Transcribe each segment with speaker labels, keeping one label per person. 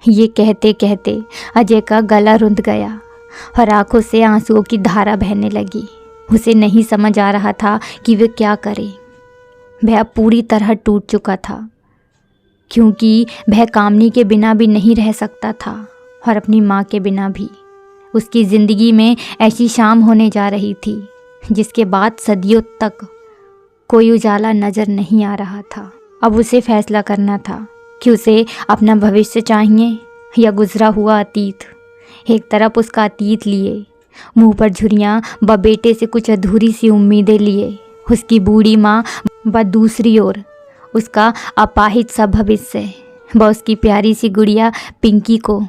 Speaker 1: ये कहते कहते अजय का गला रुंध गया और आंखों से आंसुओं की धारा बहने लगी। उसे नहीं समझ आ रहा था कि वे क्या करे। वह अब पूरी तरह टूट चुका था, क्योंकि वह कामनी के बिना भी नहीं रह सकता था और अपनी माँ के बिना भी। उसकी ज़िंदगी में ऐसी शाम होने जा रही थी जिसके बाद सदियों तक कोई उजाला नज़र नहीं आ रहा था। अब उसे फैसला करना था कि उसे अपना भविष्य चाहिए या गुजरा हुआ अतीत। एक तरफ उसका अतीत लिए, मुंह पर झुर्रियाँ व बेटे से कुछ अधूरी सी उम्मीदें लिए उसकी बूढ़ी माँ, व दूसरी ओर उसका अपाहिज सा भविष्य व उसकी प्यारी सी गुड़िया पिंकी को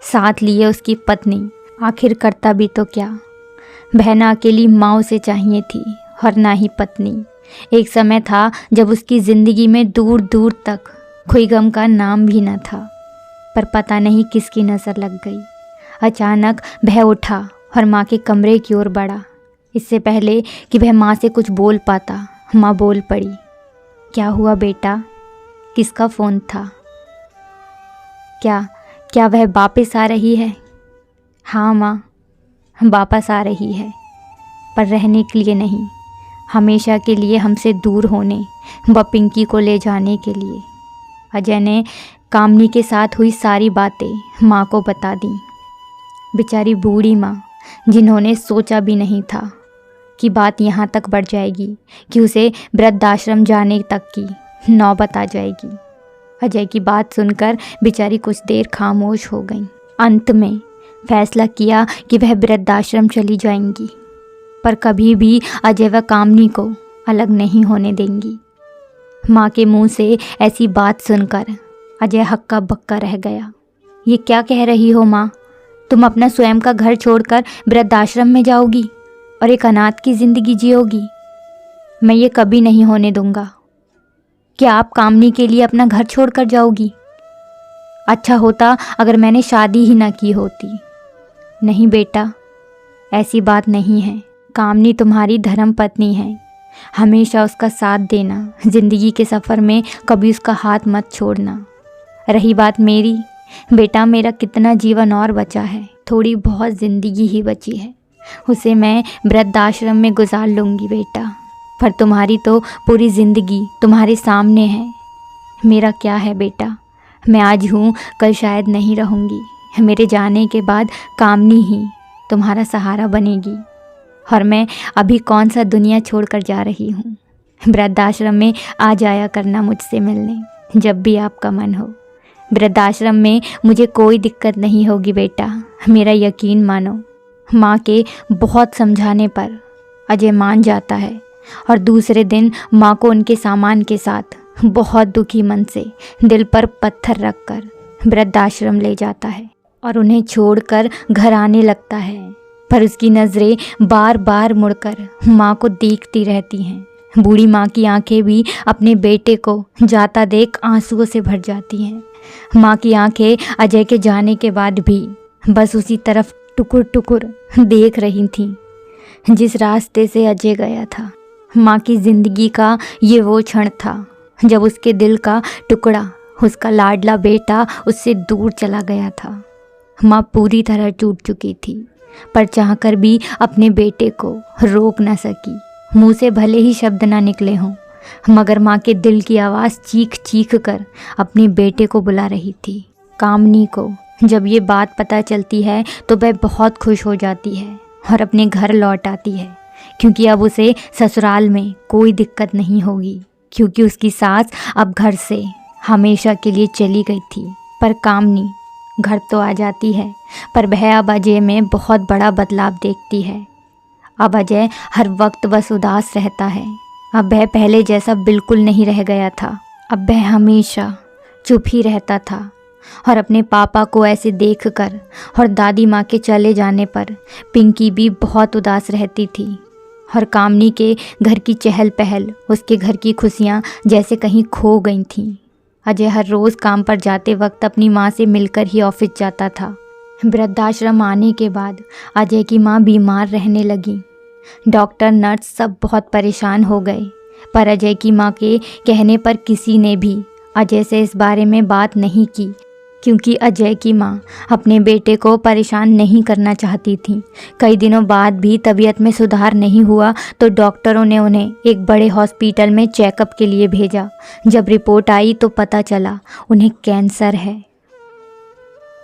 Speaker 1: साथ लिए उसकी पत्नी। आखिर करता भी तो क्या। बहन अकेली माँ उसे चाहिए थी और ना ही पत्नी। एक समय था जब उसकी ज़िंदगी में दूर दूर तक कोई गम का नाम भी न था, पर पता नहीं किसकी नज़र लग गई। अचानक वह उठा और माँ के कमरे की ओर बढ़ा। इससे पहले कि वह माँ से कुछ बोल पाता, माँ बोल पड़ी। क्या हुआ बेटा? किसका फ़ोन था? क्या वह वापस आ रही है? हाँ माँ, वापस आ रही है, पर रहने के लिए नहीं, हमेशा के लिए हमसे दूर होने व पिंकी को ले जाने के लिए। अजय ने कामनी के साथ हुई सारी बातें माँ को बता दी। बेचारी बूढ़ी माँ, जिन्होंने सोचा भी नहीं था कि बात यहाँ तक बढ़ जाएगी कि उसे वृद्धाश्रम जाने तक की नौबत आ जाएगी। अजय की बात सुनकर बेचारी कुछ देर खामोश हो गई। अंत में फैसला किया कि वह वृद्धाश्रम चली जाएंगी, पर कभी भी अजय व कामनी को अलग नहीं होने देंगी। माँ के मुंह से ऐसी बात सुनकर अजय हक्का बक्का रह गया। ये क्या कह रही हो माँ? तुम अपना स्वयं का घर छोड़कर वृद्धाश्रम में जाओगी और एक अनाथ की ज़िंदगी जियोगी? मैं ये कभी नहीं होने दूंगा। क्या आप कामनी के लिए अपना घर छोड़कर जाओगी? अच्छा होता अगर मैंने शादी ही ना की होती। नहीं बेटा, ऐसी बात नहीं है। कामनी तुम्हारी धर्म पत्नी है। हमेशा उसका साथ देना, ज़िंदगी के सफ़र में कभी उसका हाथ मत छोड़ना। रही बात मेरी, बेटा मेरा कितना जीवन और बचा है, थोड़ी बहुत ज़िंदगी ही बची है, उसे मैं वृद्धाश्रम में गुजार लूँगी बेटा। पर तुम्हारी तो पूरी ज़िंदगी तुम्हारे सामने है। मेरा क्या है बेटा, मैं आज हूँ, कल शायद नहीं रहूँगी। मेरे जाने के बाद कामनी ही तुम्हारा सहारा बनेगी। और मैं अभी कौन सा दुनिया छोड़कर जा रही हूँ। वृद्धाश्रम में आ जाया करना मुझसे मिलने, जब भी आपका मन हो। वृद्धाश्रम में मुझे कोई दिक्कत नहीं होगी बेटा, मेरा यकीन मानो। माँ के बहुत समझाने पर अजय मान जाता है और दूसरे दिन माँ को उनके सामान के साथ बहुत दुखी मन से दिल पर पत्थर रखकर वृद्धाश्रम ले जाता है और उन्हें छोड़कर घर आने लगता है। पर उसकी नज़रें बार बार मुड़कर माँ को देखती रहती हैं। बूढ़ी माँ की आंखें भी अपने बेटे को जाता देख आंसुओं से भर जाती हैं। माँ की आंखें अजय के जाने के बाद भी बस उसी तरफ टुकुर टुकुर देख रही थीं जिस रास्ते से अजय गया था। माँ की ज़िंदगी का ये वो क्षण था जब उसके दिल का टुकड़ा, उसका लाडला बेटा उससे दूर चला गया था। माँ पूरी तरह टूट चुकी थी, पर चाहकर भी अपने बेटे को रोक न सकी। मुंह से भले ही शब्द ना निकले हों, मगर माँ के दिल की आवाज़ चीख चीख कर अपने बेटे को बुला रही थी। कामनी को जब ये बात पता चलती है तो वह बहुत खुश हो जाती है और अपने घर लौट आती है, क्योंकि अब उसे ससुराल में कोई दिक्कत नहीं होगी, क्योंकि उसकी सास अब घर से हमेशा के लिए चली गई थी। पर कामनी घर तो आ जाती है, पर वह अब अजय में बहुत बड़ा बदलाव देखती है। अब अजय हर वक्त बस उदास रहता है। अब वह पहले जैसा बिल्कुल नहीं रह गया था। अब वह हमेशा चुप ही रहता था और अपने पापा को ऐसे देखकर और दादी माँ के चले जाने पर पिंकी भी बहुत उदास रहती थी। और कामनी के घर की चहल पहल, उसके घर की खुशियाँ जैसे कहीं खो गई थीं। अजय हर रोज़ काम पर जाते वक्त अपनी माँ से मिलकर ही ऑफिस जाता था। वृद्धाश्रम आने के बाद अजय की माँ बीमार रहने लगी। डॉक्टर नर्स सब बहुत परेशान हो गए, पर अजय की माँ के कहने पर किसी ने भी अजय से इस बारे में बात नहीं की। क्योंकि अजय की माँ अपने बेटे को परेशान नहीं करना चाहती थी। कई दिनों बाद भी तबीयत में सुधार नहीं हुआ तो डॉक्टरों ने उन्हें एक बड़े हॉस्पिटल में चेकअप के लिए भेजा। जब रिपोर्ट आई तो पता चला उन्हें कैंसर है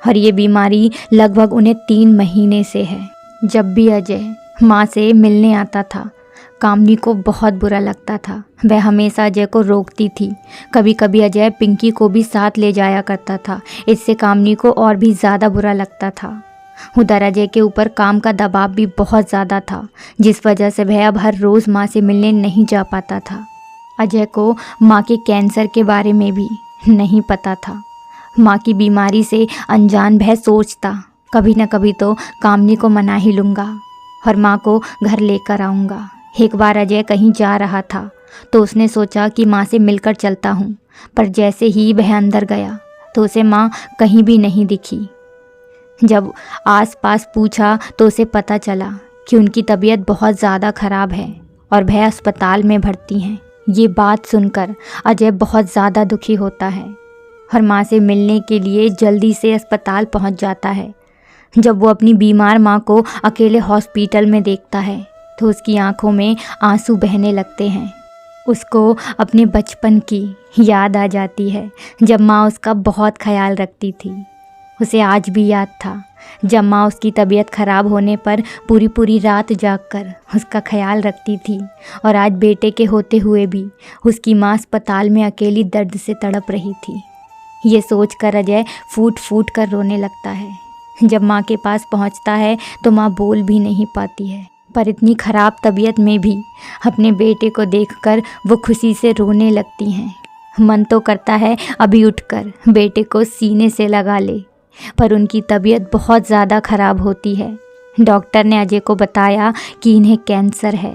Speaker 1: और ये बीमारी लगभग उन्हें 3 महीने से है। जब भी अजय माँ से मिलने आता था, कामनी को बहुत बुरा लगता था। वह हमेशा अजय को रोकती थी। कभी कभी अजय पिंकी को भी साथ ले जाया करता था। इससे कामनी को और भी ज़्यादा बुरा लगता था। उधर अजय के ऊपर काम का दबाव भी बहुत ज़्यादा था, जिस वजह से वह अब हर रोज़ माँ से मिलने नहीं जा पाता था। अजय को माँ के कैंसर के बारे में भी नहीं पता था। माँ की बीमारी से अनजान वह सोचता, कभी न कभी तो कामनी को मना ही लूँगा और माँ को घर लेकर आऊँगा। एक बार अजय कहीं जा रहा था तो उसने सोचा कि माँ से मिलकर चलता हूँ, पर जैसे ही वह अंदर गया तो उसे माँ कहीं भी नहीं दिखी। जब आसपास पूछा तो उसे पता चला कि उनकी तबीयत बहुत ज़्यादा ख़राब है और वह अस्पताल में भर्ती हैं। ये बात सुनकर अजय बहुत ज़्यादा दुखी होता है और माँ से मिलने के लिए जल्दी से अस्पताल पहुँच जाता है। जब वो अपनी बीमार माँ को अकेले हॉस्पिटल में देखता है तो उसकी आंखों में आंसू बहने लगते हैं। उसको अपने बचपन की याद आ जाती है, जब माँ उसका बहुत ख्याल रखती थी। उसे आज भी याद था जब माँ उसकी तबीयत ख़राब होने पर पूरी पूरी रात जागकर उसका ख्याल रखती थी, और आज बेटे के होते हुए भी उसकी माँ अस्पताल में अकेली दर्द से तड़प रही थी। ये सोचकर अजय फूट फूट कर रोने लगता है। जब माँ के पास पहुँचता है तो माँ बोल भी नहीं पाती है, पर इतनी ख़राब तबीयत में भी अपने बेटे को देखकर वो खुशी से रोने लगती हैं। मन तो करता है अभी उठकर बेटे को सीने से लगा ले, पर उनकी तबीयत बहुत ज़्यादा ख़राब होती है। डॉक्टर ने अजय को बताया कि इन्हें कैंसर है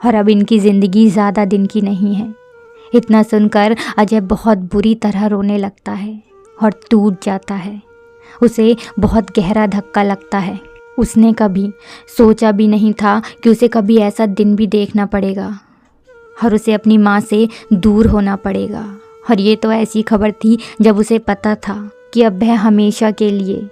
Speaker 1: और अब इनकी ज़िंदगी ज़्यादा दिन की नहीं है। इतना सुनकर अजय बहुत बुरी तरह रोने लगता है और टूट जाता है। उसे बहुत गहरा धक्का लगता है। उसने कभी सोचा भी नहीं था कि उसे कभी ऐसा दिन भी देखना पड़ेगा और उसे अपनी माँ से दूर होना पड़ेगा। और ये तो ऐसी खबर थी जब उसे पता था कि अब वह हमेशा के लिए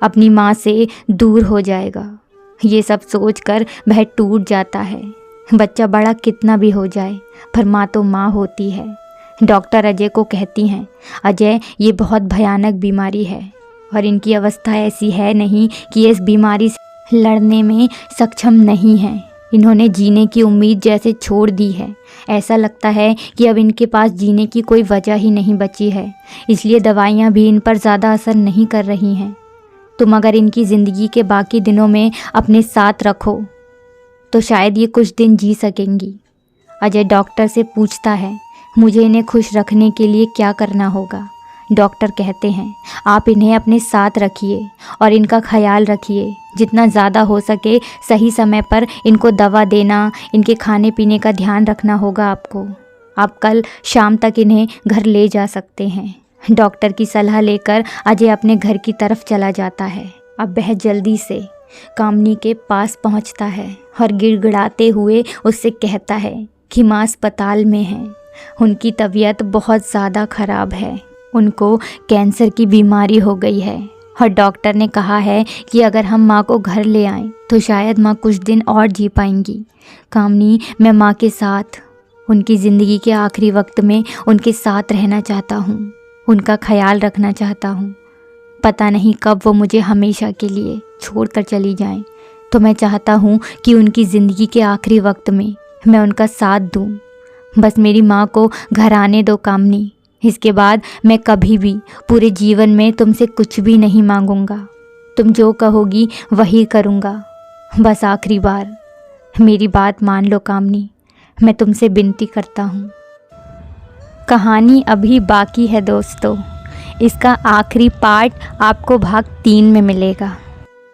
Speaker 1: अपनी माँ से दूर हो जाएगा। ये सब सोचकर वह टूट जाता है। बच्चा बड़ा कितना भी हो जाए, पर माँ तो माँ होती है। डॉक्टर अजय को कहती हैं, अजय ये बहुत भयानक बीमारी है और इनकी अवस्था ऐसी है नहीं कि ये इस बीमारी से लड़ने में सक्षम नहीं हैं। इन्होंने जीने की उम्मीद जैसे छोड़ दी है। ऐसा लगता है कि अब इनके पास जीने की कोई वजह ही नहीं बची है, इसलिए दवाइयाँ भी इन पर ज़्यादा असर नहीं कर रही हैं। तुम अगर इनकी ज़िंदगी के बाकी दिनों में अपने साथ रखो तो शायद ये कुछ दिन जी सकेंगी। अजय डॉक्टर से पूछता है, मुझे इन्हें खुश रखने के लिए क्या करना होगा? डॉक्टर कहते हैं, आप इन्हें अपने साथ रखिए और इनका ख्याल रखिए। जितना ज़्यादा हो सके सही समय पर इनको दवा देना, इनके खाने पीने का ध्यान रखना होगा आपको। आप कल शाम तक इन्हें घर ले जा सकते हैं। डॉक्टर की सलाह लेकर अजय अपने घर की तरफ चला जाता है। अब वह जल्दी से कामनी के पास पहुंचता है और गिड़गिड़ाते हुए उससे कहता है कि माँ अस्पताल में हैं। उनकी तबीयत बहुत ज़्यादा ख़राब है। उनको कैंसर की बीमारी हो गई है और डॉक्टर ने कहा है कि अगर हम माँ को घर ले आएं तो शायद माँ कुछ दिन और जी पाएंगी। कामनी, मैं माँ के साथ उनकी ज़िंदगी के आखिरी वक्त में उनके साथ रहना चाहता हूँ, उनका ख्याल रखना चाहता हूँ। पता नहीं कब वो मुझे हमेशा के लिए छोड़कर चली जाएं, तो मैं चाहता हूँ कि उनकी ज़िंदगी के आखिरी वक्त में मैं उनका साथ दूँ। बस मेरी माँ को घर आने दो कामनी। इसके बाद मैं कभी भी पूरे जीवन में तुमसे कुछ भी नहीं मांगूंगा। तुम जो कहोगी वही करूँगा। बस आखिरी बार मेरी बात मान लो कामनी, मैं तुमसे विनती करता हूँ। कहानी अभी बाकी है दोस्तों। इसका आखिरी पार्ट आपको भाग 3 में मिलेगा।